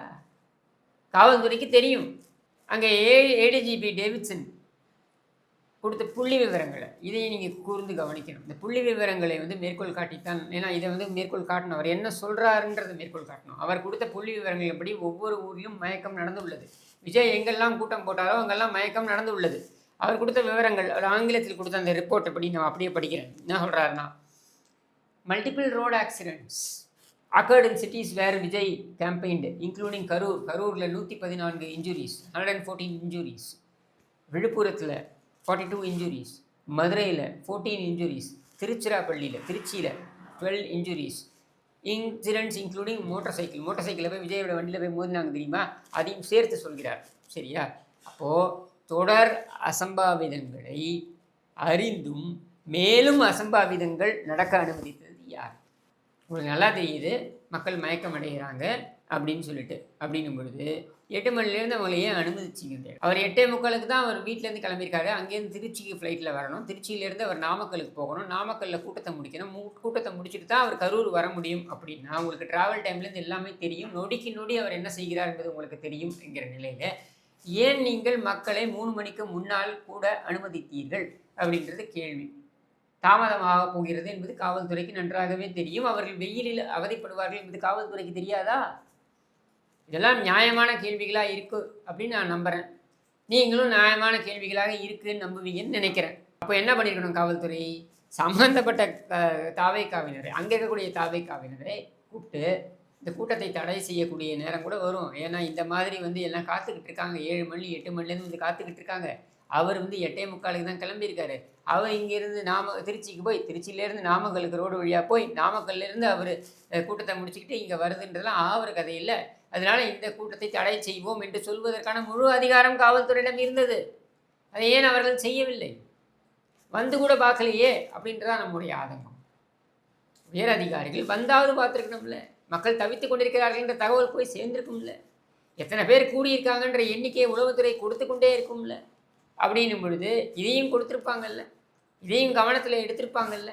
காவல்துறைக்கு தெரியும். அங்கே ஏடிஜிபி டேவிட்சன் கொடுத்த புள்ளி விவரங்களை இதையும் நீங்கள் கூர்ந்து கவனிக்கணும். இந்த புள்ளி விவரங்களை மேற்கோள் காட்டித்தான், ஏன்னா இதை மேற்கோள் காட்டணும். அவர் என்ன சொல்கிறாருன்றதை மேற்கோள் காட்டணும். அவர் கொடுத்த புள்ளி விவரங்கள் எப்படி ஒவ்வொரு ஊரிலும் மயக்கம் நடந்து உள்ளது. விஜய் எங்கெல்லாம் கூட்டம் போட்டாரோ அங்கெல்லாம் மயக்கம் நடந்து உள்ளது. அவர் கொடுத்த விவரங்கள், அவர் ஆங்கிலத்தில் கொடுத்த அந்த ரிப்போர்ட் படி நான் அப்படியே படிக்கிறேன். என்ன சொல்கிறாருன்னா, multiple road accidents occurred in cities where Vijay campaigned, including கரூரில் 114 injuries, 114 injuries, விழுப்புரத்தில் 42 injuries, மதுரையில் 14 injuries, திருச்சிராப்பள்ளியில் திருச்சியில் 12 injuries, இன்சிடென்ட்ஸ் இன்க்ளூடிங் மோட்டார் சைக்கிளில் போய் விஜயோட வண்டியில் போய் மோதினாங்க தெரியுமா, அதையும் சேர்த்து சொல்கிறார். சரியா? அப்போது தொடர் அசம்பாவிதங்களை அறிந்தும் மேலும் அசம்பாவிதங்கள் நடக்க அனுமதித்தது யார்? உங்களுக்கு நல்லா தெரியுது, மக்கள் மயக்கம் அடைகிறாங்க அப்படின்னு சொல்லிட்டு. அப்படின்னும் பொழுது 8 மணிலேருந்து அவங்களை ஏன் அனுமதிச்சிங்க? அவர் 8:45 தான் அவர் வீட்டிலேருந்து கிளம்பியிருக்காரு. அங்கேருந்து திருச்சிக்கு ஃப்ளைட்டில் வரணும். திருச்சியிலேருந்து அவர் நாமக்கலுக்கு போகணும். நாமக்கல்லில் கூட்டத்தை முடிக்கணும். கூட்டத்தை முடிச்சுட்டு தான் அவர் கரூர் வர முடியும். அப்படின்னா உங்களுக்கு ட்ராவல் டைம்லேருந்து எல்லாமே தெரியும். நொடிக்கு நொடி அவர் என்ன செய்கிறார் என்பது உங்களுக்கு தெரியும். என்கிற நிலையில் ஏன் நீங்கள் மக்களை 3 மணிக்கு முன்னால் கூட அனுமதித்தீர்கள் அப்படின்றது கேள்வி. தாமதமாக போகிறது என்பது காவல்துறைக்கு நன்றாகவே தெரியும். அவர்கள் வெயிலில் அவதிப்படுவார்கள் என்பது காவல்துறைக்கு தெரியாதா? இதெல்லாம் நியாயமான கேள்விகளாக இருக்குது அப்படின்னு நான் நம்புகிறேன். நீங்களும் நியாயமான கேள்விகளாக இருக்குன்னு நம்புவீங்கன்னு நினைக்கிறேன். அப்போ என்ன பண்ணியிருக்கணும் காவல்துறை? சம்பந்தப்பட்ட தாவேக்காவினரை, அங்கே இருக்கக்கூடிய தாவேக்காவினரை கூப்பிட்டு இந்த கூட்டத்தை தடை செய்யக்கூடிய நேரம் கூட வரும். ஏன்னா இந்த மாதிரி எல்லாம் காத்துக்கிட்டு இருக்காங்க. 7 மணி 8 மணிலேருந்து காத்துக்கிட்டு இருக்காங்க. அவர் 8:45 தான் கிளம்பியிருக்காரு. அவர் இங்கேருந்து திருச்சிக்கு போய், திருச்சியிலேருந்து நாமக்கலுக்கு ரோடு வழியாக போய், நாமக்கல்லேருந்து அவர் கூட்டத்தை முடிச்சுக்கிட்டு இங்கே வருதுன்றதெல்லாம் ஆவர் கதை இல்லை. அதனால் இந்த கூட்டத்தை தடை செய்வோம் என்று சொல்வதற்கான முழு அதிகாரம் காவல்துறையிடம் இருந்தது. அதை ஏன் அவர்கள் செய்யவில்லை? வந்து கூட பார்க்கலையே அப்படின்றதான் நம்முடைய ஆதங்கம். உயர் அதிகாரிகள் வந்தாவது பார்த்துருக்கணும்ல. மக்கள் தவித்து கொண்டிருக்கிறார்கள் என்ற தகவல் போய் சேர்ந்திருக்கும்ல. எத்தனை பேர் கூடியிருக்காங்கன்ற எண்ணிக்கையை உளவுத்துறை கொடுத்து கொண்டே இருக்கும்ல. அப்படின்னும் பொழுது இதையும் கொடுத்துருப்பாங்கல்ல, இதையும் கவனத்தில் எடுத்திருப்பாங்கல்ல.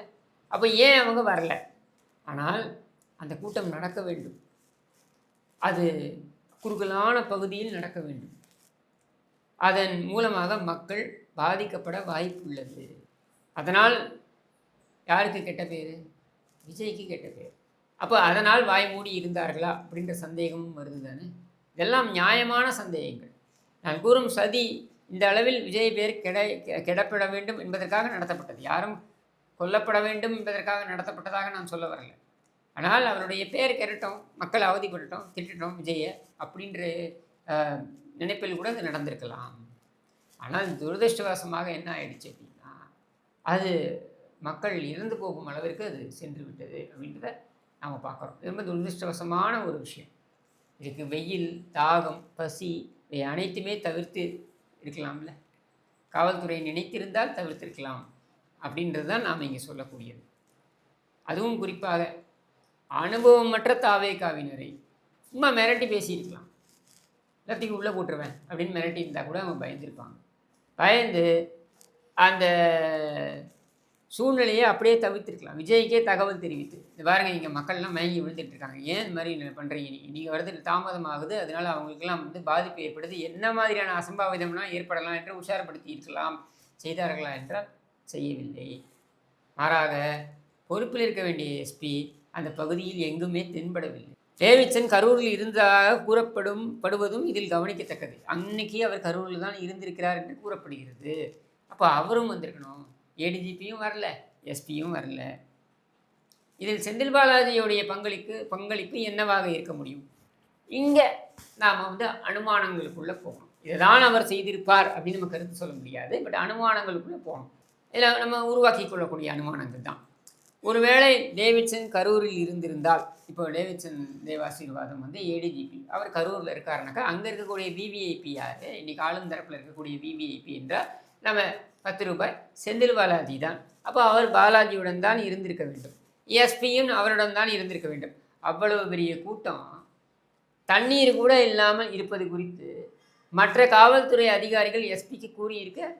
அப்போ ஏன் அவங்க வரல? ஆனால் அந்த கூட்டம் நடக்க வேண்டும். அது குறுகலான பகுதியில் நடக்க வேண்டும். அதன் மூலமாக மக்கள் பாதிக்கப்பட வாய்ப்புள்ளது. அதனால் யாருக்கு கெட்ட பேர்? விஜய்க்கு கெட்ட பேர். அப்போ அதனால் வாய் மூடி இருந்தார்களா அப்படின்ற சந்தேகமும் வருது தானே. இதெல்லாம் நியாயமான சந்தேகங்கள். நான் கூறும் சதி இந்த அளவில் விஜய் பேர் கெடப்பட வேண்டும் என்பதற்காக நடத்தப்பட்டது. யாரும் கொல்லப்பட வேண்டும் என்பதற்காக நடத்தப்பட்டதாக நான் சொல்ல வரல. ஆனால் அவருடைய பேர் கெடட்டும், மக்கள் அவதிப்படட்டும், திட்டட்டும் விஜயை அப்படின்ற நினைப்பில் கூட அது நடந்திருக்கலாம். ஆனால் துரதிருஷ்டவசமாக என்ன ஆயிடுச்சு அப்படின்னா, அது மக்கள் இறந்து போகும் அளவிற்கு அது சென்று விட்டது அப்படின்றத நாம் பார்க்குறோம். ரொம்ப துரதிருஷ்டவசமான ஒரு விஷயம். இதுக்கு வெயில், தாகம், பசி இவை அனைத்துமே தவிர்த்து இருக்கலாம்ல. காவல்துறை நினைத்திருந்தால் தவிர்த்திருக்கலாம் அப்படின்றது தான் நாம் இங்கே சொல்லக்கூடியது. அதுவும் குறிப்பாக அனுபவமற்ற தாவேக்காவினரை சும்மா மிரட்டி பேசியிருக்கலாம். எல்லாத்தையும் உள்ளே போட்டுருவேன் அப்படின்னு மிரட்டி இருந்தால் கூட அவங்க பயந்துருப்பாங்க. பயந்து அந்த சூழ்நிலையை அப்படியே தவிர்த்திருக்கலாம். விஜய்க்கே தகவல் தெரிவித்து, இந்த பாருங்க இங்கே மக்கள்லாம் மயங்கி விழுந்துட்டுருக்காங்க, ஏன் இந்த மாதிரி பண்ணுறீங்க, நீங்கள் வரது தாமதமாகுது, அதனால் அவங்களுக்கெல்லாம் பாதிப்பு ஏற்படுது, என்ன மாதிரியான அசம்பாவிதம்லாம் ஏற்படலாம் என்று உஷாரப்படுத்தி இருக்கலாம். செய்தார்களா என்றால் செய்யவில்லை. மாறாக பொறுப்பில் இருக்க வேண்டிய எஸ்பி அந்த பகுதியில் எங்குமே தென்படவில்லை. டேவிட்சன் கரூரில் இருந்ததாக படுவதும் இதில் கவனிக்கத்தக்கது. அன்னைக்கு அவர் கரூரில் தான் இருந்திருக்கிறார் என்று கூறப்படுகிறது. அப்போ அவரும் வந்திருக்கணும். ஏடிஜிபியும் வரல, எஸ்பியும் வரல. இதில் செந்தில் பாலாஜியோடைய பங்களிப்பு என்னவாக இருக்க முடியும்? இங்கே நாம் அனுமானங்களுக்குள்ளே போகணும். இதுதான் அவர் செய்திருப்பார் அப்படின்னு நம்ம கருத்து சொல்ல முடியாது. பட் அனுமானங்களுக்குள்ளே போகணும். இதில் நம்ம உருவாக்கி கொள்ளக்கூடிய அனுமானங்கள் தான். ஒருவேளை டேவிட்சன் கரூரில் இருந்திருந்தால், இப்போ டேவிட்சன் தேவாசீர்வாதம் ஏடிஜிபி, அவர் கரூரில் இருக்காருனாக்கா அங்கே இருக்கக்கூடிய விவிஐபி யார்? இன்றைக்கி ஆளும் தரப்பில் இருக்கக்கூடிய விவிஐபி என்றால் நம்ம 10 ரூபாய் செந்தில் பாலாஜி தான். அப்போ அவர் பாலாஜியுடன் தான் இருந்திருக்க வேண்டும். எஸ்பியும் அவருடன் தான் இருந்திருக்க வேண்டும். அவ்வளவு பெரிய கூட்டம் தண்ணீர் கூட இல்லாமல் இருப்பது குறித்து மற்ற காவல்துறை அதிகாரிகள் எஸ்பிக்கு கூறியிருக்க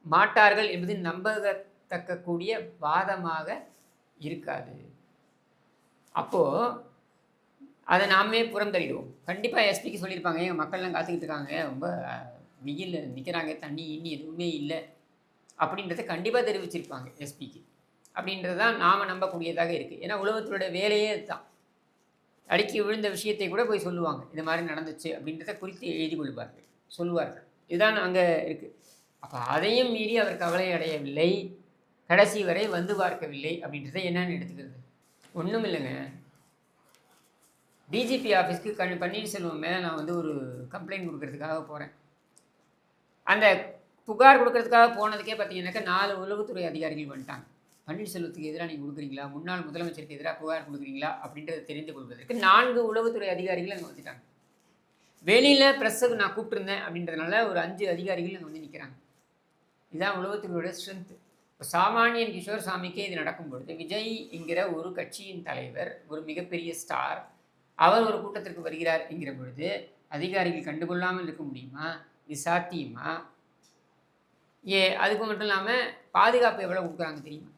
மாட்டார்கள் என்பது நம்பத்தக்கக்கூடிய வாதமாக இருக்காது. அப்போது அதை நாமே புறம் தள்ளிடுவோம். கண்டிப்பாக எஸ்பிக்கு சொல்லியிருப்பாங்க, எங்கள் மக்கள்லாம் காத்துக்கிட்டு இருக்காங்க, ரொம்ப வெயிலில் நிற்கிறாங்க, தண்ணி இன்னி எதுவுமே இல்லை அப்படின்றத கண்டிப்பாக தெரிவிச்சிருப்பாங்க எஸ்பிக்கு. அப்படின்றது தான் நாம் நம்பக்கூடியதாக இருக்குது. ஏன்னா உளவுத்துறையோட வேலையே அதுதான். அடுக்கி விழுந்த விஷயத்தை கூட போய் சொல்லுவாங்க. இந்த மாதிரி நடந்துச்சு அப்படின்றத குறித்து எழுதி கொள்வார்கள், சொல்லுவார்கள். இதுதான் அங்கே இருக்குது. அப்போ அதையும் மீறி அவர் கவலை அடையவில்லை, கடைசி வரை வந்து பார்க்கவில்லை அப்படின்றத என்னன்னு எடுத்துக்கிறது? ஒன்றும் இல்லைங்க. டிஜிபி ஆஃபீஸ்க்கு பன்னீர்செல்வம் மேலே நான் வந்து ஒரு கம்ப்ளைண்ட் கொடுக்கறதுக்காக போகிறேன். அந்த புகார் கொடுக்கறதுக்காக போனதுக்கே பார்த்தீங்கன்னாக்கா 4 உளவுத்துறை அதிகாரிகள் வந்துட்டாங்க. பன்னீர்செல்வத்துக்கு எதிராக நீங்கள் கொடுக்குறீங்களா, முன்னாள் முதலமைச்சருக்கு எதிராக புகார் கொடுக்குறீங்களா அப்படின்றத தெரிந்து கொள்வதற்கு 4 உளவுத்துறை அதிகாரிகள் அங்கே வந்துட்டாங்க. வெளியில் ப்ரெஸ்ஸுக்கு நான் கூப்பிட்டுருந்தேன் அப்படின்றதுனால ஒரு 5 அதிகாரிகள் அங்கே வந்து நிற்கிறாங்க. இதுதான் உளவுத்துறையோட ஸ்ட்ரென்த்து. இப்போ சாமானியன் கிஷோர் சாமிக்கே இது நடக்கும்பொழுது விஜய் என்கிற ஒரு கட்சியின் தலைவர், ஒரு மிகப்பெரிய ஸ்டார், அவர் ஒரு கூட்டத்திற்கு வருகிறார் என்கிற பொழுது அதிகாரிகள் கண்டுகொள்ளாமல் இருக்க முடியுமா? இது சாத்தியமா? அதுக்கு மட்டும் இல்லாமல் பாதுகாப்பு எவ்வளோ கொடுக்குறாங்க தெரியுமா?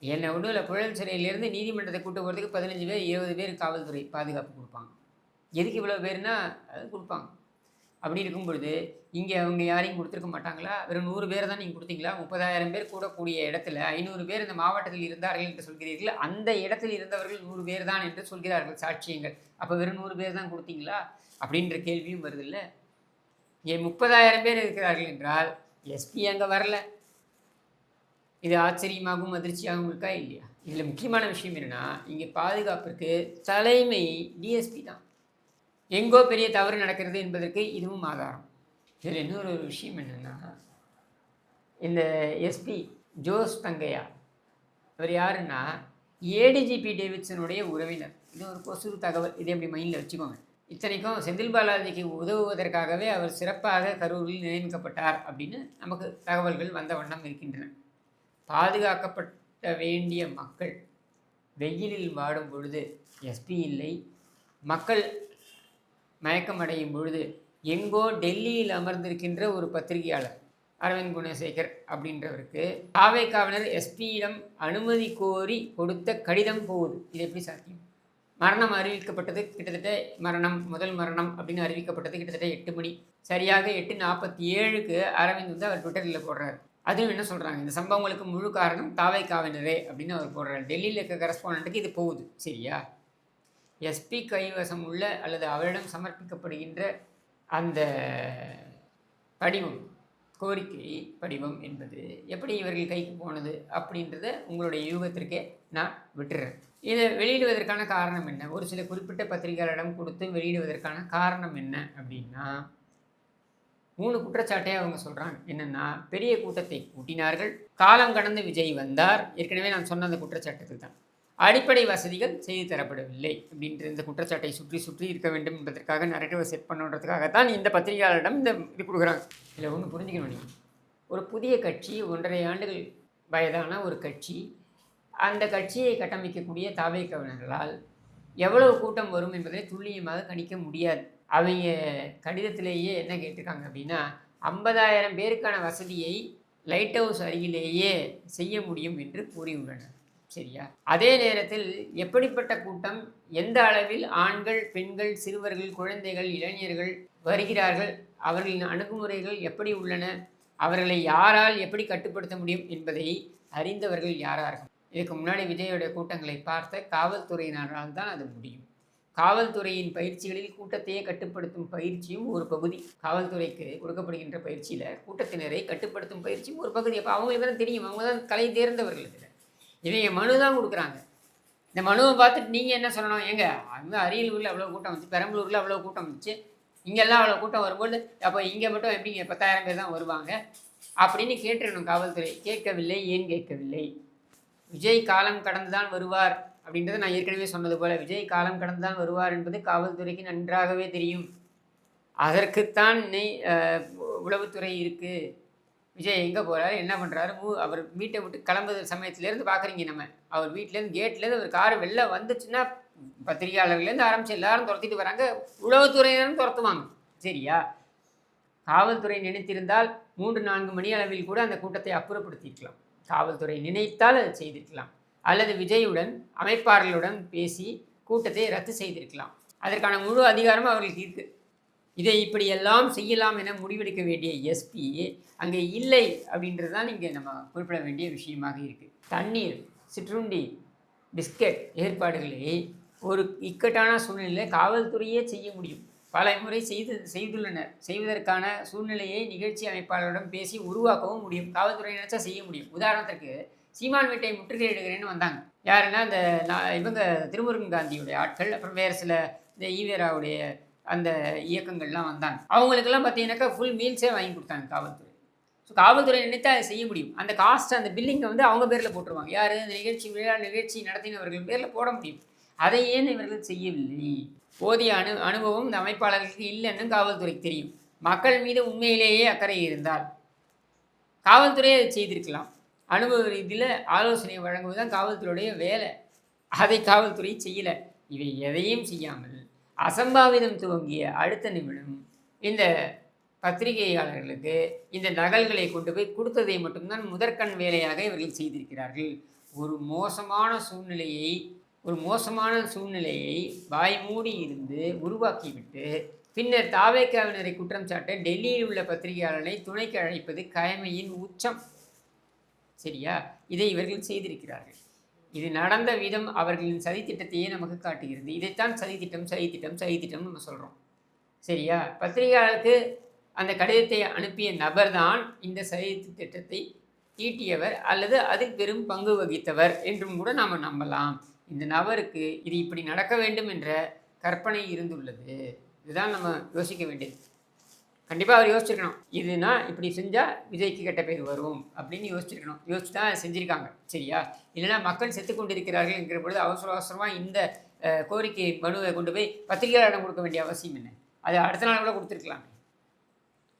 என்னை ஒன்றும் இல்லை, புழல் சிறையிலேருந்து நீதிமன்றத்தை கூட்டு போகிறதுக்கு 15 பேர் 20 பேர் காவல்துறை பாதுகாப்பு கொடுப்பாங்க. எதுக்கு இவ்வளோ பேர்னா அது கொடுப்பாங்க. அப்படி இருக்கும் பொழுது இங்கே அவங்க யாரையும் கொடுத்துருக்க மாட்டாங்களா? வெறும் 100 பேர் தான் நீங்கள் கொடுத்தீங்களா? 30,000 பேர் கூடக்கூடிய இடத்துல 500 பேர் இந்த மாவட்டத்தில் இருந்தார்கள் என்று சொல்கிறீர்கள். அந்த இடத்தில் இருந்தவர்கள் 100 பேர் தான் என்று சொல்கிறார்கள் சாட்சியங்கள். அப்போ வெறும் 100 பேர் தான் கொடுத்தீங்களா அப்படின்ற கேள்வியும் வருது இல்லை? 30,000 பேர் இருக்கிறார்கள் என்றால் எஸ்பி அங்கே வரல. இது ஆச்சரியமாகவும் அதிர்ச்சியாகவும் இருக்கா இல்லையா? இதில் முக்கியமான விஷயம் என்னென்னா, இங்கே பாதுகாப்பிற்கு தலைமை டிஎஸ்பி தான். எங்கோ பெரிய தவறு நடக்கிறது என்பதற்கு இதுவும் ஆதாரம். இதில் இன்னொரு விஷயம் என்னென்னா, இந்த எஸ்பி ஜோஸ் தங்கையா அவர் யாருன்னா ஏடிஜிபி டேவிட்சனுடைய உறவினர். இது ஒரு கொசு தகவல், இதை எப்படி மைண்டில் வச்சுக்கோங்க. இத்தனைக்கும் செந்தில் பாலாஜிக்கு உதவுவதற்காகவே அவர் சிறப்பாக கரூரில் நியமிக்கப்பட்டார் அப்படின்னு நமக்கு தகவல்கள் வந்த வண்ணம் இருக்கின்றன. பாதுகாக்கப்பட வேண்டிய மக்கள் வெயிலில் வாடும் பொழுது எஸ்பி இல்லை, மக்கள் மயக்கம் அடையும் பொழுது எங்கோ டெல்லியில் அமர்ந்திருக்கின்ற ஒரு பத்திரிகையாளர் அரவிந்த் குணசேகர் அப்படின்றவருக்கு தாவேக்காவினர் எஸ்பியிடம் அனுமதி கோரி கொடுத்த கடிதம் போகுது. இது எப்படி சாத்தியம்? மரணம் அறிவிக்கப்பட்டது கிட்டத்தட்ட முதல் மரணம் அப்படின்னு அறிவிக்கப்பட்டது கிட்டத்தட்ட 8 மணி. சரியாக 8:47க்கு அரவிந்த் வந்து அவர் ட்விட்டரில் போடுறாரு. அதுவும் என்ன சொல்கிறாங்க, இந்த சம்பவங்களுக்கு முழு காரணம் தாவேக்காவினரே அப்படின்னு அவர் போடுறாரு. டெல்லியில் இருக்க கரஸ்பாண்டண்ட்டுக்கு இது போகுது. சரியா? எஸ்பி கைவசம் உள்ள அல்லது அவரிடம் சமர்ப்பிக்கப்படுகின்ற அந்த படிவம், கோரிக்கை படிவம் என்பது எப்படி இவர்கள் கைக்கு போனது அப்படின்றத உங்களுடைய யூகத்திற்கே நான் விட்டுறேன். இதை வெளியிடுவதற்கான காரணம் என்ன? ஒரு சில குறிப்பிட்ட பத்திரிகையாளரிடம் கொடுத்து வெளியிடுவதற்கான காரணம் என்ன அப்படின்னா, 3 குற்றச்சாட்டே அவங்க சொல்கிறாங்க. என்னென்னா, பெரிய கூட்டத்தை கூட்டினார்கள், காலம் கடந்து விஜய் வந்தார், ஏற்கனவே நான் சொன்ன அந்த குற்றச்சாட்டுகள் தான், அடிப்படை வசதிகள் செய்து தரப்படவில்லை அப்படின்ற இந்த குற்றச்சாட்டை சுற்றி இருக்க வேண்டும் என்பதற்காக நரேட்டிவை செட் பண்ணுறதுக்காகத்தான் இந்த பத்திரிகையாளரிடம் இது கொடுக்குறாங்க. இதில் ஒன்று புரிஞ்சுக்கணும். நீங்கள் ஒரு புதிய கட்சி, 1.5 ஆண்டுகள் வயதான ஒரு கட்சி, அந்த கட்சியை கட்டமைக்கக்கூடிய தாவேக்காவினர்களால் எவ்வளவு கூட்டம் வரும் என்பதை துல்லியமாக கணிக்க முடியாது. அவங்க கடிதத்திலேயே என்ன கேட்டிருக்காங்க அப்படின்னா, 50,000 பேருக்கான வசதியை லைட் ஹவுஸ் அருகிலேயே செய்ய முடியும் என்று கூறியுள்ளனர். சரியா? அதே நேரத்தில் எப்படிப்பட்ட கூட்டம், எந்த அளவில் ஆண்கள், பெண்கள், சிறுவர்கள், குழந்தைகள், இளைஞர்கள் வருகிறார்கள், அவர்களின் அணுகுமுறைகள் எப்படி உள்ளன, அவர்களை யாரால் எப்படி கட்டுப்படுத்த முடியும் என்பதை அறிந்தவர்கள் யாரார்கள்? இதுக்கு முன்னாடி விஜயோட கூட்டங்களை பார்த்த காவல்துறையினரால் தான் அது முடியும். காவல்துறையின் பயிற்சிகளில் கூட்டத்தையே கட்டுப்படுத்தும் பயிற்சியும் ஒரு பகுதி. காவல்துறைக்கு கொடுக்கப்படுகின்ற பயிற்சியில் கூட்டத்தினரை கட்டுப்படுத்தும் பயிற்சியும் ஒரு பகுதி. அப்போ அவங்களுக்கு தான் தெரியும், அவங்க தான் கலை தேர்ந்தவர்கள். இதில் இவங்க மனு தான் கொடுக்குறாங்க. இந்த மனுவை பார்த்துட்டு நீங்கள் என்ன சொல்லணும்? எங்க அங்கே அரியலூரில் அவ்வளோ கூட்டம் வந்துச்சு, பெரம்பலூரில் அவ்வளோ கூட்டம் வந்துச்சு, இங்கெல்லாம் அவ்வளோ கூட்டம் வரும்போது அப்போ இங்கே மட்டும் எப்படிங்க 10,000 பேர் தான் வருவாங்க அப்படின்னு கேட்டுருக்கணும் காவல்துறை. கேட்கவில்லை. ஏன் கேட்கவில்லை? விஜய் காலம் கடந்து தான் வருவார் அப்படின்றத நான் ஏற்கனவே சொன்னது போல், விஜய் காலம் கடந்து தான் வருவார் என்பது காவல்துறைக்கு நன்றாகவே தெரியும். அதற்குத்தான் உளவுத்துறை இருக்குது. விஜய் எங்கே போகிறாரு, என்ன பண்ணுறாரு, அவர் வீட்டை விட்டு கிளம்புற சமயத்துலேருந்து பார்க்குறீங்க. நம்ம அவர் வீட்டிலேருந்து கேட்லேருந்து அவர் கார் வெளில வந்துச்சுன்னா பத்திரிகையாளர்கள்லேருந்து ஆரம்பித்து எல்லாரும் துரத்திட்டு வராங்க, உளவுத்துறையினரும் துரத்துவாங்க. சரியா? காவல்துறை நினைத்திருந்தால் 3-4 மணி அளவில் கூட அந்த கூட்டத்தை அப்புறப்படுத்தியிருக்கலாம். காவல்துறை நினைத்தால் அதை செய்திருக்கலாம். அல்லது விஜயுடன் அமைப்பாளர்களுடன் பேசி கூட்டத்தை ரத்து செய்திருக்கலாம். அதற்கான முழு அதிகாரமும் அவர்களுக்கு இருக்குது. இதை இப்படியெல்லாம் செய்யலாம் என முடிவெடுக்க வேண்டிய எஸ்பி அங்கே இல்லை அப்படின்றது தான் இங்கே நம்ம குறிப்பிட வேண்டிய விஷயமாக இருக்குது. தண்ணீர், சிற்றுண்டி, பிஸ்கட் ஏற்பாடுகளை ஒரு இக்கட்டான சூழ்நிலையில் காவல்துறையே செய்ய முடியும். பல முறை செய்துள்ளனர். செய்வதற்கான சூழ்நிலையை நிகழ்ச்சி அமைப்பாளரிடம் பேசி உருவாக்கவும் முடியும். காவல்துறை நினைச்சா செய்ய முடியும். உதாரணத்திற்கு சீமான் வீட்டை முற்றுகையிடுகிறேன்னு வந்தாங்க. யாருன்னா இந்த இவங்க திருமுருகன் காந்தியுடைய ஆட்கள், அப்புறம் வேறு சில இந்த ஈவேராவுடைய அந்த இயக்கங்கள்லாம் வந்தாங்க. அவங்களுக்கெல்லாம் பார்த்தீங்கன்னாக்கா ஃபுல் மீல்ஸே வாங்கி கொடுத்தாங்க காவல்துறை. ஸோ காவல்துறை நினைத்தா அதை செய்ய முடியும். அந்த காஸ்ட், அந்த பில்லிங்கை வந்து அவங்க பேரில் போட்டுருவாங்க. யார்? அந்த விழா நிகழ்ச்சி நடத்தினவர்கள் பேரில் போட முடியும். அதை ஏன் இவர்கள் செய்யவில்லை? போதிய அனுபவம் இந்த அமைப்பாளர்களுக்கு இல்லைன்னு காவல்துறைக்கு தெரியும். மக்கள் மீது உண்மையிலேயே அக்கறை இருந்தால் காவல்துறையை அதை செய்திருக்கலாம். அனுபவ ரீதியில் ஆலோசனை வழங்குவது தான் காவல்துறையுடைய வேலை. அதை காவல்துறை செய்யலை. இவை எதையும் செய்யாமல் அசம்பாவிதம் துவங்கிய அடுத்த நிமிடம் இந்த பத்திரிகையாளர்களுக்கு இந்த நகல்களை கொண்டு போய் கொடுத்ததை மட்டும்தான் முதற்கண் வேலையாக இவர்கள் செய்திருக்கிறார்கள். ஒரு மோசமான சூழ்நிலையை வாய்மூடி இருந்து உருவாக்கிவிட்டு பின்னர் தாவேக்காவினரை குற்றம் சாட்ட டெல்லியில் உள்ள பத்திரிகையாளர்களை துணைக்கு அழைப்பது கயமையின் உச்சம். சரியா? இதை இவர்கள் செய்திருக்கிறார்கள். இது நடந்த விதம் அவர்களின் சதித்திட்டத்தையே நமக்கு காட்டுகிறது. இதைத்தான் சதித்திட்டம் நம்ம சொல்கிறோம். சரியா? பத்திரிகையாளருக்கு அந்த கடிதத்தை அனுப்பிய நபர் தான் இந்த சதித்திட்டத்தை தீட்டியவர் அல்லது அதில் பெரும் பங்கு வகித்தவர் என்றும் கூட நாம் நம்பலாம். இந்த நபருக்கு இது இப்படி நடக்க வேண்டும் என்ற கற்பனை இருந்துள்ளது. இதுதான் நம்ம யோசிக்க வேண்டியது. கண்டிப்பாக அவர் யோசிச்சிருக்கணும். இதுனா இப்படி செஞ்சால் விஜய்க்கு கெட்ட பேர் வரும் அப்படின்னு யோசிச்சிருக்கணும். யோசிச்சு தான் செஞ்சுருக்காங்க. சரியா? இல்லைனா மக்கள் செத்து கொண்டிருக்கிறார்கள் என்கிற பொழுது அவசரமாக இந்த கோரிக்கை மனுவை கொண்டு போய் பத்திரிகையாளரிடம் கொடுக்க வேண்டிய அவசியம் என்ன? அது அடுத்த நாள் கூட கொடுத்துருக்கலாம்.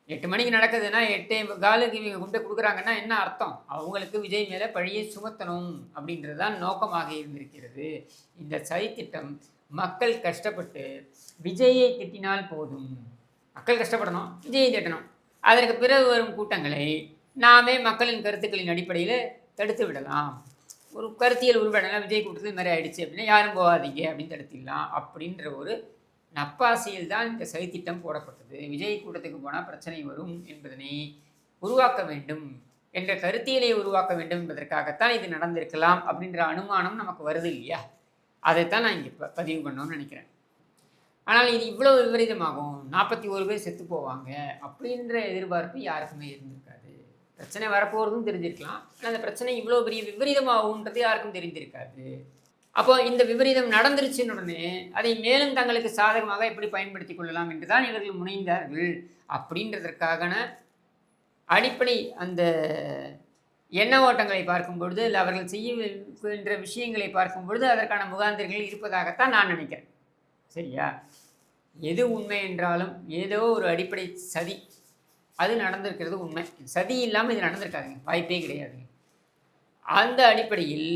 8 மணிக்கு நடக்குதுன்னா 8:15 இவங்க கொண்டு கொடுக்குறாங்கன்னா என்ன அர்த்தம்? அவங்களுக்கு விஜய் மேலே பழியை சுமத்தணும் அப்படின்றது தான் நோக்கமாக இருந்திருக்கிறது. இந்த சதித்திட்டம் மக்கள் கஷ்டப்பட்டு விஜயை திட்டினால் போதும். மக்கள் கஷ்டப்படணும், விஜயை திட்டணும். அதற்கு பிறகு வரும் கூட்டங்களை நாமே மக்களின் கருத்துக்களின் அடிப்படையில் தடுத்து விடலாம். ஒரு கருத்தியல் உருவடலாம் விஜய் கூட்டத்தில் மாதிரி ஆயிடுச்சு அப்படின்னா யாரும் போகாதீங்க அப்படின்னு தடுத்திடலாம் அப்படின்ற ஒரு நப்பாசியில் தான் இந்த சதித்திட்டம் போடப்பட்டது. விஜய் கூட்டத்துக்கு போனால் பிரச்சனை வரும் என்பதனை உருவாக்க வேண்டும் என்ற கருத்தியலை உருவாக்க வேண்டும் என்பதற்காகத்தான் இது நடந்திருக்கலாம் அப்படின்ற அனுமானம் நமக்கு வருது இல்லையா? அதைத்தான் நான் இங்கே பதிவு பண்ணணும்னு நினைக்கிறேன். ஆனால் இது இவ்வளோ விபரீதமாகும், 41 பேர் செத்து போவாங்க அப்படின்ற எதிர்பார்ப்பு யாருக்குமே இருந்திருக்காது. பிரச்சனை வரப்போகிறதும் தெரிஞ்சிருக்கலாம். ஆனால் அந்த பிரச்சனை இவ்வளோ பெரிய விபரீதமாகும்ன்றது யாருக்கும் தெரிஞ்சிருக்காது. அப்போ இந்த விபரீதம் நடந்துருச்சுன்னு உடனே அதை மேலும் தங்களுக்கு சாதகமாக எப்படி பயன்படுத்தி கொள்ளலாம் என்று தான் இவர்கள் முனைந்தார்கள். அப்படின்றதற்கான அடிப்படை அந்த எண்ண ஓட்டங்களை பார்க்கும் பொழுது, இல்லை அவர்கள் செய்கின்ற விஷயங்களை பார்க்கும் பொழுது அதற்கான முகாந்திரங்கள் இருப்பதாகத்தான் நான் நினைக்கிறேன். சரியா? எது உண்மை என்றாலும் ஏதோ ஒரு அடிப்படை சதி அது நடந்திருக்கிறது உண்மை. சதி இல்லாமல் இது நடந்திருக்காதுங்க, வாய்ப்பே கிடையாதுங்க. அந்த அடிப்படையில்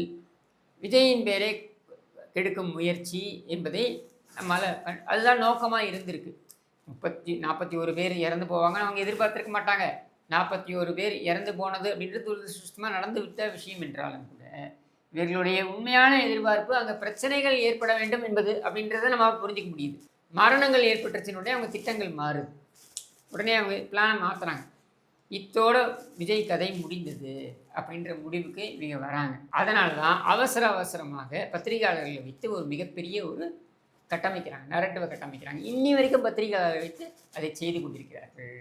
விஜயின் பேரை கெடுக்கும் முயற்சி என்பதை நம்மளால் அதுதான் நோக்கமாக இருந்திருக்கு. 41 பேர் இறந்து போவாங்கன்னு அவங்க எதிர்பார்த்துருக்க மாட்டாங்க. 41 பேர் இறந்து போனது அப்படின்றது துரதிருஷ்டமாக நடந்து விட்ட விஷயம் என்றாலும் கூட இவர்களுடைய உண்மையான எதிர்பார்ப்பு அங்கே பிரச்சனைகள் ஏற்பட வேண்டும் என்பது அப்படின்றத நம்ம புரிஞ்சிக்க முடியுது. மரணங்கள் ஏற்பட்டுச்சுன்னு அவங்க திட்டங்கள் மாறுது. உடனே அவங்க பிளானை மாற்றுறாங்க. இத்தோட விஜய் கதை முடிந்தது அப்படின்ற முடிவுக்கு இவங்க வராங்க. அதனால தான் அவசரமாக பத்திரிகையாளர்களை வைத்து ஒரு மிகப்பெரிய ஒரு கட்டமைக்கிறாங்க, நரேட்டிவை கட்டமைக்கிறாங்க. இன்னி வரைக்கும் பத்திரிகையாளர்களை வைத்து அதை செய்து கொண்டிருக்கிறார்கள்.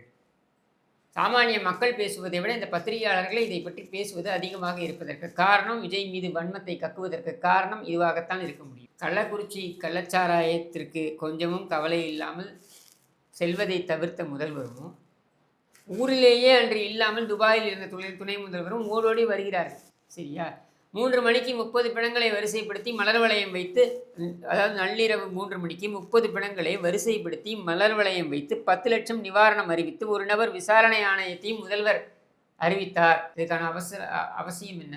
சாமானிய மக்கள் பேசுவதை விட இந்த பத்திரிகையாளர்களை இதை பற்றி பேசுவது அதிகமாக இருப்பதற்கு காரணம், விஜய் மீது வன்மத்தை கக்குவதற்கு காரணம் இதுவாகத்தான் இருக்க முடியும். கள்ளக்குறிச்சி கள்ளச்சாராயத்திற்கு கொஞ்சமும் கவலை இல்லாமல் செல்வதை தவிர்த்த முதல்வரும், ஊரிலேயே அன்று இல்லாமல் துபாயில் இருந்த துணை முதல்வரும் ஓடோடி வருகிறார்கள். சரியா? 3 மணிக்கு 30 பிணங்களை வரிசைப்படுத்தி மலர் வளையம் வைத்து, அதாவது நள்ளிரவு 3 மணிக்கு 30 பிணங்களை வரிசைப்படுத்தி மலர் வளையம் வைத்து 10 லட்சம் நிவாரணம் அறிவித்து ஒரு நபர் விசாரணை ஆணையத்தையும் முதல்வர் அறிவித்தார். இதுக்கான அவசியம் என்ன?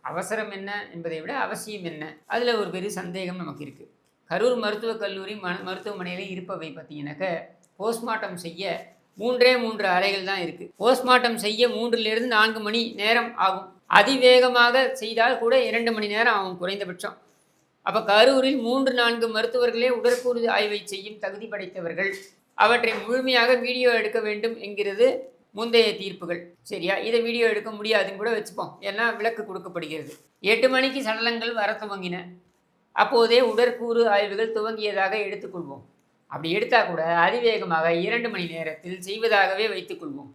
அவசரம் என்ன என்பதை விட அவசியம் என்ன? அதில் ஒரு பெரிய சந்தேகம் நமக்கு இருக்குது. கரூர் மருத்துவக் கல்லூரி மருத்துவமனையில் இருப்பவை பார்த்தீங்கன்னாக்க போஸ்ட்மார்ட்டம் செய்ய 3 அறைகள் தான் இருக்குது. போஸ்ட்மார்ட்டம் செய்ய 3 to 4 மணி நேரம் ஆகும். அதிவேகமாக செய்தால் கூட 2 மணி நேரம் ஆகும் குறைந்தபட்சம். அப்போ கரூரில் 3-4 மருத்துவர்களே உடற்கூறு ஆய்வை செய்யும் தகுதி படைத்தவர்கள். அவற்றை முழுமையாக வீடியோ எடுக்க வேண்டும் என்கிறது முந்தைய தீர்ப்புகள். சரியா? இதை வீடியோ எடுக்க முடியாதுன்னு கூட வச்சுப்போம். ஏன்னா விலக்கு கொடுக்கப்படுகிறது. 8 மணிக்கு சடலங்கள் வர துவங்கின. அப்போதே உடற்கூறு ஆய்வுகள் துவங்கியதாக எடுத்துக்கொள்வோம். அப்படி எடுத்தால் கூட அதிவேகமாக 2 மணி நேரத்தில் செய்வதாகவே வைத்துக்கொள்வோம்.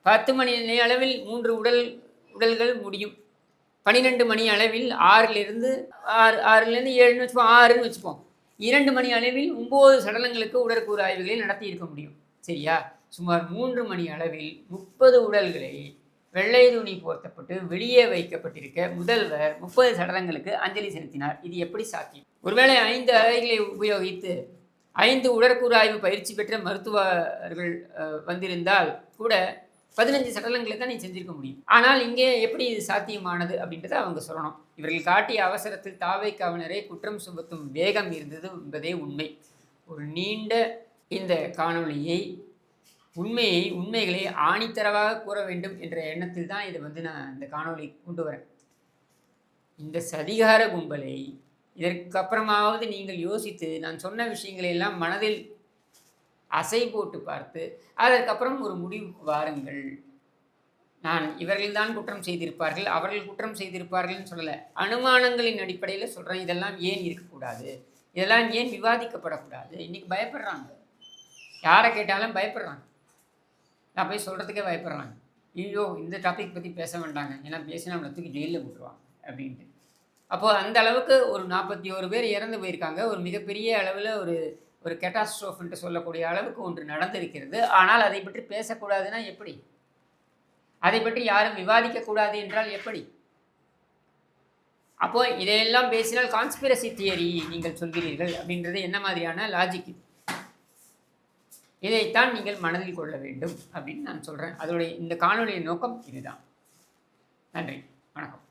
10 மணி அளவில் 3 உடல்கள் முடியும். 12 மணி அளவில் 6லிருந்து 7ன்னு வச்சுப்போம். 6ன்னு வச்சுப்போம். 2 மணி அளவில் 9 சடலங்களுக்கு உடற்கூறு ஆய்வுகளை நடத்தி இருக்க முடியும். சரியா? சுமார் 3 மணி அளவில் 30 உடல்களை வெள்ளை துணி போர்த்தப்பட்டு வெளியே வைக்கப்பட்டிருக்க முதல்வர் 30 சடலங்களுக்கு அஞ்சலி செலுத்தினார். இது எப்படி சாத்தியம்? ஒருவேளை 5 அறைகளை உபயோகித்து 5 உடற்கூறு ஆய்வு பயிற்சி பெற்ற மருத்துவர்கள் வந்திருந்தால் கூட 15 சடலங்களை தான் நீ செஞ்சிருக்க முடியும். ஆனால் இங்கே எப்படி இது சாத்தியமானது அப்படின்றத அவங்க சொல்லணும். இவர்கள் காட்டிய அவசரத்தில் தாவேக்காவினரை குற்றம் சுமத்தும் வேகம் இருந்தது என்பதே உண்மை. ஒரு நீண்ட இந்த காணொளியை உண்மைகளை ஆணித்தரவாக கூற வேண்டும் என்ற எண்ணத்தில் தான் இதை நான் இந்த காணொளி கொண்டு வரேன். இந்த சதிகார கும்பலை இதற்கப்புறமாவது நீங்கள் யோசித்து நான் சொன்ன விஷயங்களை எல்லாம் மனதில் அசை போட்டு பார்த்து அதற்கப்புறம் ஒரு முடிவுக்கு வாருங்கள். நான் இவர்கள்தான் குற்றம் செய்திருப்பார்கள், அவர்கள் குற்றம் செய்திருப்பார்கள்னு சொல்லலை, அனுமானங்களின் அடிப்படையில் சொல்கிறேன். இதெல்லாம் ஏன் இருக்கக்கூடாது, இதெல்லாம் ஏன் விவாதிக்கப்படக்கூடாது? இன்றைக்கி பயப்படுறாங்க, யாரை கேட்டாலும் பயப்படுறாங்க. நான் போய் சொல்கிறதுக்கே பயப்படுறாங்க. ஐயோ இந்த டாபிக் பற்றி பேச வேண்டாங்க, ஏன்னா பேசினா நம்மளை தூக்கி ஜெயிலில் போட்டுருவாங்க அப்படின்ட்டு. அப்போது அந்த அளவுக்கு ஒரு 41 பேர் இறந்து போயிருக்காங்க. ஒரு மிகப்பெரிய அளவில் ஒரு கேட்டாஸ்ட்ரோஃப்ன்ட்டு சொல்லக்கூடிய அளவுக்கு ஒன்று நடந்திருக்கிறது. ஆனால் அதை பற்றி பேசக்கூடாதுன்னா எப்படி? அதை பற்றி யாரும் விவாதிக்கக்கூடாது என்றால் எப்படி? அப்போ இதையெல்லாம் பேசினால் கான்ஸ்பிரசி தியரி நீங்கள் சொல்கிறீர்கள் அப்படின்றது என்ன மாதிரியான லாஜிக்? இதைத்தான் நீங்கள் மனதில் கொள்ள வேண்டும் அப்படின்னு நான் சொல்கிறேன். அதோடைய இந்த காணொலியின் நோக்கம் இதுதான். நன்றி, வணக்கம்.